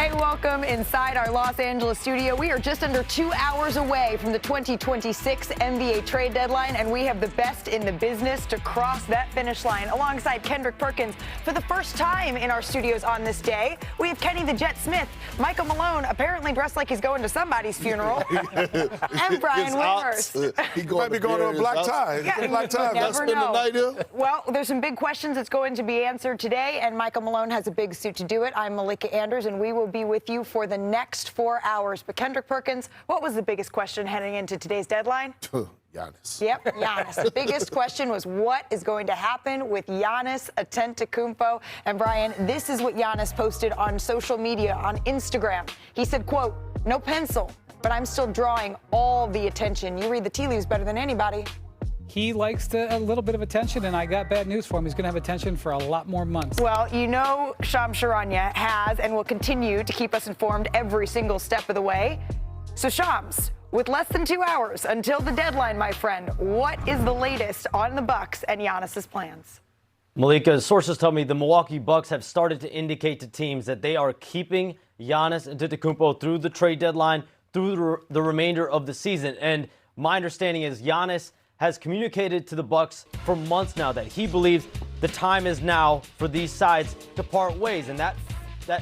Hey, welcome inside our Los Angeles studio. We are just under 2 hours away from the 2026 NBA trade deadline, and we have the best in the business to cross that finish line. Alongside Kendrick Perkins, for the first time in our studios on this day, we have Kenny the Jet Smith, Michael Malone, apparently dressed like he's going to somebody's funeral, and Brian Winters. He might be going to a black tie. Yeah, black tie. you never Spend the know. night here. Well, there's some big questions that's going to be answered today, and Michael Malone has a big suit to do it. I'm Malika Anders, and we will be with you for the next 4 hours. But Kendrick Perkins, what was the biggest question heading into today's deadline? Giannis. Yep, Giannis. The biggest question was what is going to happen with Giannis Antetokounmpo. And Brian, this is what Giannis posted on social media, on Instagram. He said, quote, "No pencil, but I'm still drawing all the attention." You read the tea leaves better than anybody. He likes a little bit of attention, and I got bad news for him. He's going to have attention for a lot more months. Well, you know Shams Charania has and will continue to keep us informed every single step of the way. So, Shams, with less than 2 hours until the deadline, my friend, what is the latest on the Bucks and Giannis's plans? Malika, sources tell me the Milwaukee Bucks have started to indicate to teams that they are keeping Giannis Antetokounmpo through the trade deadline, through the remainder of the season. And my understanding is Giannis has communicated to the Bucks for months now that he believes the time is now for these sides to part ways, and that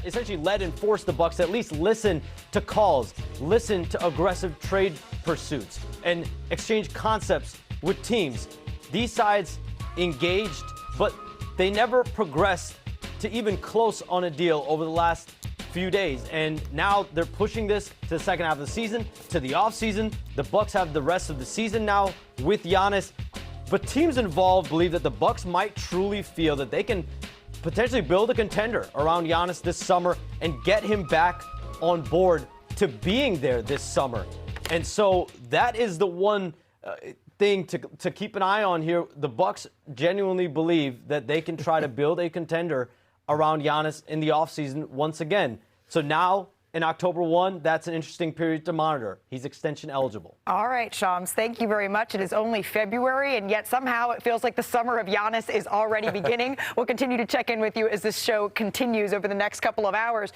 essentially led and forced the Bucks to at least listen to calls, listen to aggressive trade pursuits, and exchange concepts with teams. These sides engaged, but they never progressed to even close on a deal over the last few days, and now they're pushing this to the second half of the season, to the offseason. The Bucks have the rest of the season now with Giannis, but teams involved believe that the Bucks might truly feel that they can potentially build a contender around Giannis this summer and get him back on board to being there this summer. And so that is the one thing to keep an eye on here. The Bucks genuinely believe that they can try to build a contender around Giannis in the offseason once again. So now, in October 1, that's an interesting period to monitor. He's extension eligible. All right, Shams, thank you very much. It is only February, and yet somehow it feels like the summer of Giannis is already beginning. We'll continue to check in with you as this show continues over the next couple of hours.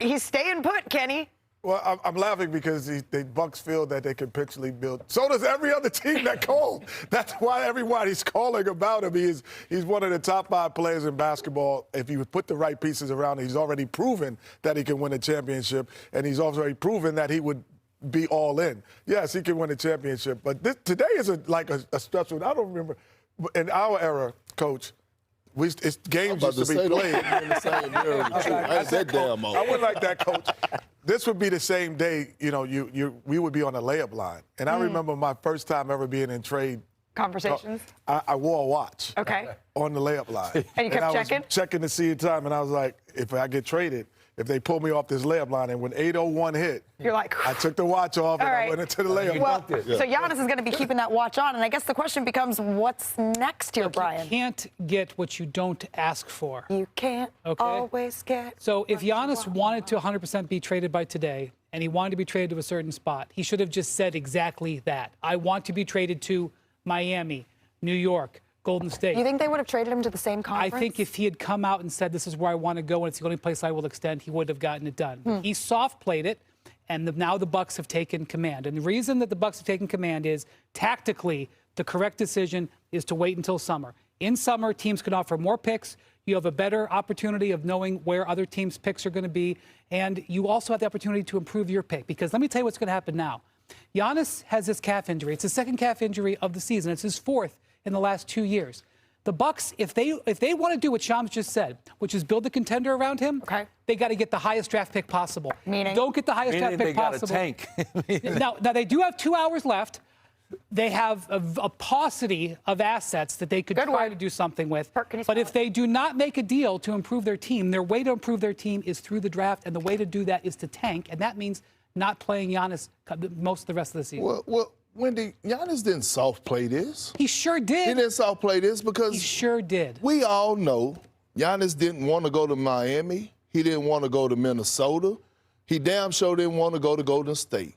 He's staying put, Kenny. Well, I'm laughing because the Bucks feel that they can potentially build. So does every other team that called. That's why everybody's calling about him. He's one of the top 5 players in basketball. If you put the right pieces around him, he's already proven that he can win a championship, and he's already proven that he would be all in. Yes, he can win a championship, but today is like a special. I don't remember in our era, Coach. It's games used to be played. I wouldn't like that, Coach. This would be the same day, we would be on a layup line. And I remember my first time ever being in trade Conversations? I wore a watch. Okay. On the layup line. And you kept checking? I was checking to see the time, and I was like, if I get traded, if they pull me off this layup line, and when 8:01 hit, you're like, I took the watch off and I went into the layup. Well, so Giannis is going to be keeping that watch on, and I guess the question becomes, what's next here, Brian? You can't get what you don't ask for. You can't always get. So if Giannis wanted to 100% be traded by today, and he wanted to be traded to a certain spot, he should have just said exactly that. I want to be traded to Miami, New York, Golden State. You think they would have traded him to the same conference? I think if he had come out and said, this is where I want to go and it's the only place I will extend, he would have gotten it done. He soft-played it, and now the Bucks have taken command. And the reason that the Bucks have taken command is, tactically, the correct decision is to wait until summer. In summer, teams can offer more picks. You have a better opportunity of knowing where other teams' picks are going to be. And you also have the opportunity to improve your pick. Because let me tell you what's going to happen now. Giannis has this calf injury. It's his second calf injury of the season. It's his 4th in the last 2 years. The Bucks, if they want to do what Shams just said, which is build a contender around him, they got to get the highest draft pick possible. Meaning? Don't get the highest draft pick possible. Tank. now they do have 2 hours left. They have a paucity of assets that they could try to do something with. But if they do not make a deal to improve their team, their way to improve their team is through the draft, and the way to do that is to tank, and that means not playing Giannis most of the rest of the season. Well, Wendy, Giannis didn't soft play this. He sure did. He didn't soft play this because he sure did. We all know Giannis didn't want to go to Miami. He didn't want to go to Minnesota. He damn sure didn't want to go to Golden State.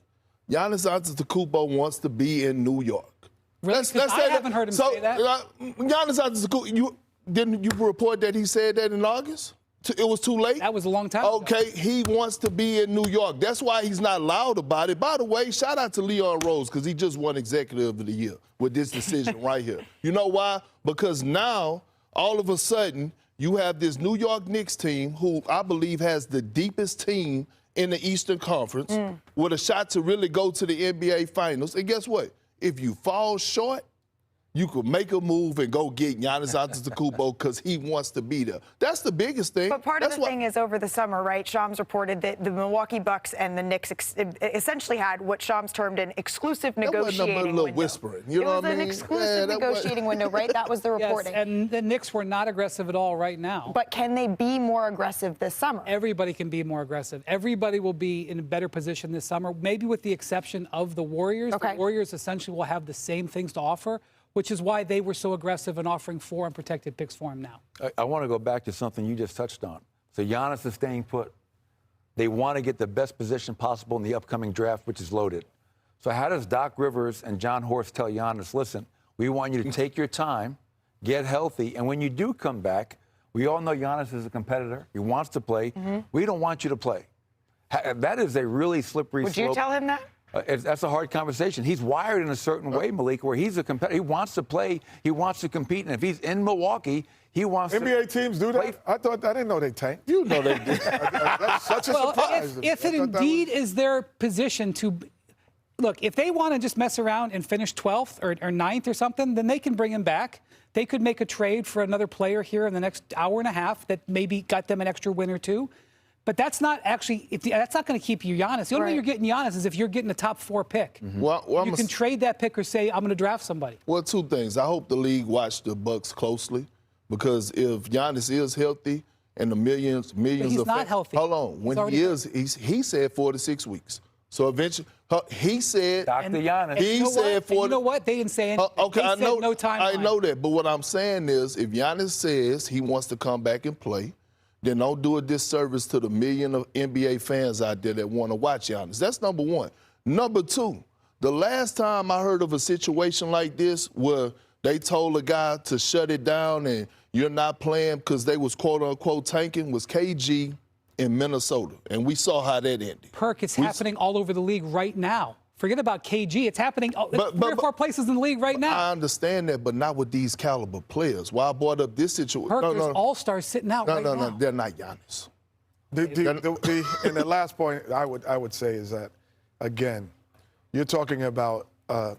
Giannis Antetokounmpo wants to be in New York. Really? I haven't heard him say that. Giannis Antetokounmpo, didn't you report that he said that in August? It was too late? That was a long time ago. Okay, he wants to be in New York. That's why he's not loud about it. By the way, shout out to Leon Rose because he just won Executive of the Year with this decision right here. You know why? Because now, all of a sudden, you have this New York Knicks team who I believe has the deepest team in the Eastern Conference with a shot to really go to the NBA Finals. And guess what? If you fall short, you could make a move and go get Giannis Antetokounmpo because he wants to be there. That's the biggest thing. But part of the thing is over the summer, right? Shams reported that the Milwaukee Bucks and the Knicks essentially had what Shams termed an exclusive negotiating window. Whispering, you know what I mean? It was an exclusive negotiating window, right? That was the reporting. Yes, and the Knicks were not aggressive at all right now. But can they be more aggressive this summer? Everybody can be more aggressive. Everybody will be in a better position this summer, maybe with the exception of the Warriors. Okay. The Warriors essentially will have the same things to offer, which is why they were so aggressive in offering 4 unprotected picks for him now. I want to go back to something you just touched on. So Giannis is staying put. They want to get the best position possible in the upcoming draft, which is loaded. So how does Doc Rivers and John Horst tell Giannis, listen, we want you to take your time, get healthy, and when you do come back, we all know Giannis is a competitor. He wants to play. We don't want you to play. That is a really slippery slope. Would you tell him that? That's a hard conversation. He's wired in a certain way, Malik, where he's a competitor. He wants to play. He wants to compete. And if he's in Milwaukee, he wants to NBA teams do that? I didn't know they tanked. You know they did. That's such a surprise. If it indeed is their position to look, if they want to just mess around and finish 12th or 9th or something, then they can bring him back. They could make a trade for another player here in the next hour and a half that maybe got them an extra win or two. But that's not actually, that's not going to keep you Giannis. The only way you're getting Giannis is if you're getting a top 4 pick. Well, you can trade that pick or say, I'm going to draft somebody. Well, 2 things. I hope the league watched the Bucks closely because if Giannis is healthy and the millions But he's of not healthy. Hold on. When he is, he said 4 to 6 weeks. So eventually, he said. Dr. Giannis. He said 4 You know what? They didn't say anything. Okay, they I know. said no timeline. I know that. But what I'm saying is, if Giannis says he wants to come back and play, then don't do a disservice to the million of NBA fans out there that want to watch Giannis. That's number one. Number two, the last time I heard of a situation like this where they told a guy to shut it down and you're not playing because they was quote-unquote tanking was KG in Minnesota. And we saw how that ended. Perk, it's happening all over the league right now. Forget about KG. It's happening 3 or 4 places in the league right now. I understand that, but not with these caliber players. Why I brought up this situation? Perk, there's all-stars sitting out right now. No, they're not Giannis. And the last point I would say is that, again, you're talking about a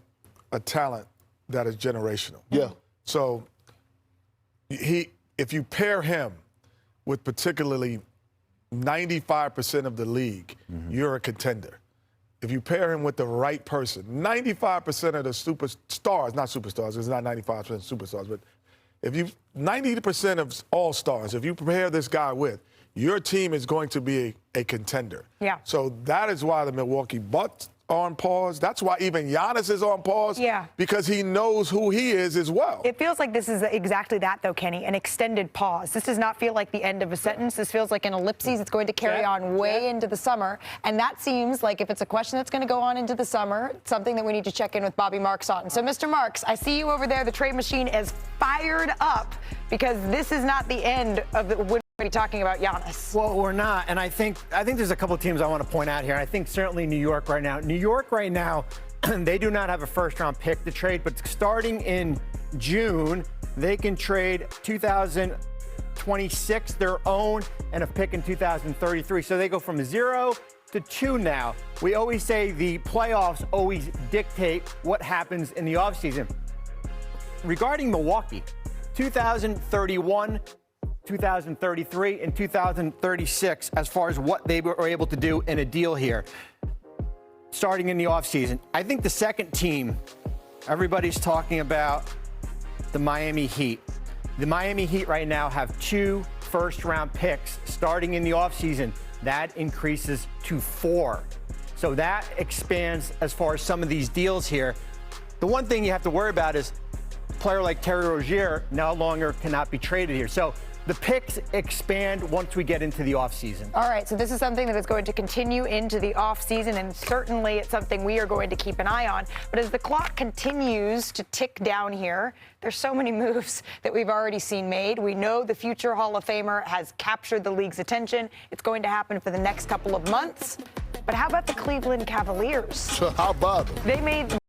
talent that is generational. Yeah. So if you pair him with particularly 95% of the league, you're a contender. If you pair him with the right person, 95% of the superstars, not superstars, it's not 95% superstars, but if you 90% of all stars, if you pair this guy with, your team is going to be a contender. Yeah. So that is why the Milwaukee Bucks are on pause. That's why even Giannis is on pause. Yeah. Because he knows who he is as well. It feels like this is exactly that, though, Kenny, an extended pause. This does not feel like the end of a sentence. This feels like an ellipsis. It's going to carry on way into the summer. And that seems like if it's a question that's going to go on into the summer, something that we need to check in with Bobby Marks on. So, Mr. Marks, I see you over there. The trade machine is fired up because this is not the end of the talking about Giannis. Well, we're not, and I think there's a couple of teams I want to point out here. I think certainly New York right now. New York right now, they do not have a first-round pick to trade, but starting in June, they can trade 2026 their own and a pick in 2033. So they go from 0 to 2 now. We always say the playoffs always dictate what happens in the offseason. Regarding Milwaukee, 2031. 2033 and 2036 as far as what they were able to do in a deal here starting in the offseason. I think the second team, everybody's talking about the Miami Heat. The Miami Heat right now have 2 first-round picks starting in the offseason. That increases to 4. So that expands as far as some of these deals here. The one thing you have to worry about is a player like Terry Rozier no longer cannot be traded here. So the picks expand once we get into the offseason. All right, so this is something that is going to continue into the offseason, and certainly it's something we are going to keep an eye on. But as the clock continues to tick down here, there's so many moves that we've already seen made. We know the future Hall of Famer has captured the league's attention. It's going to happen for the next couple of months. But how about the Cleveland Cavaliers? How about it? They made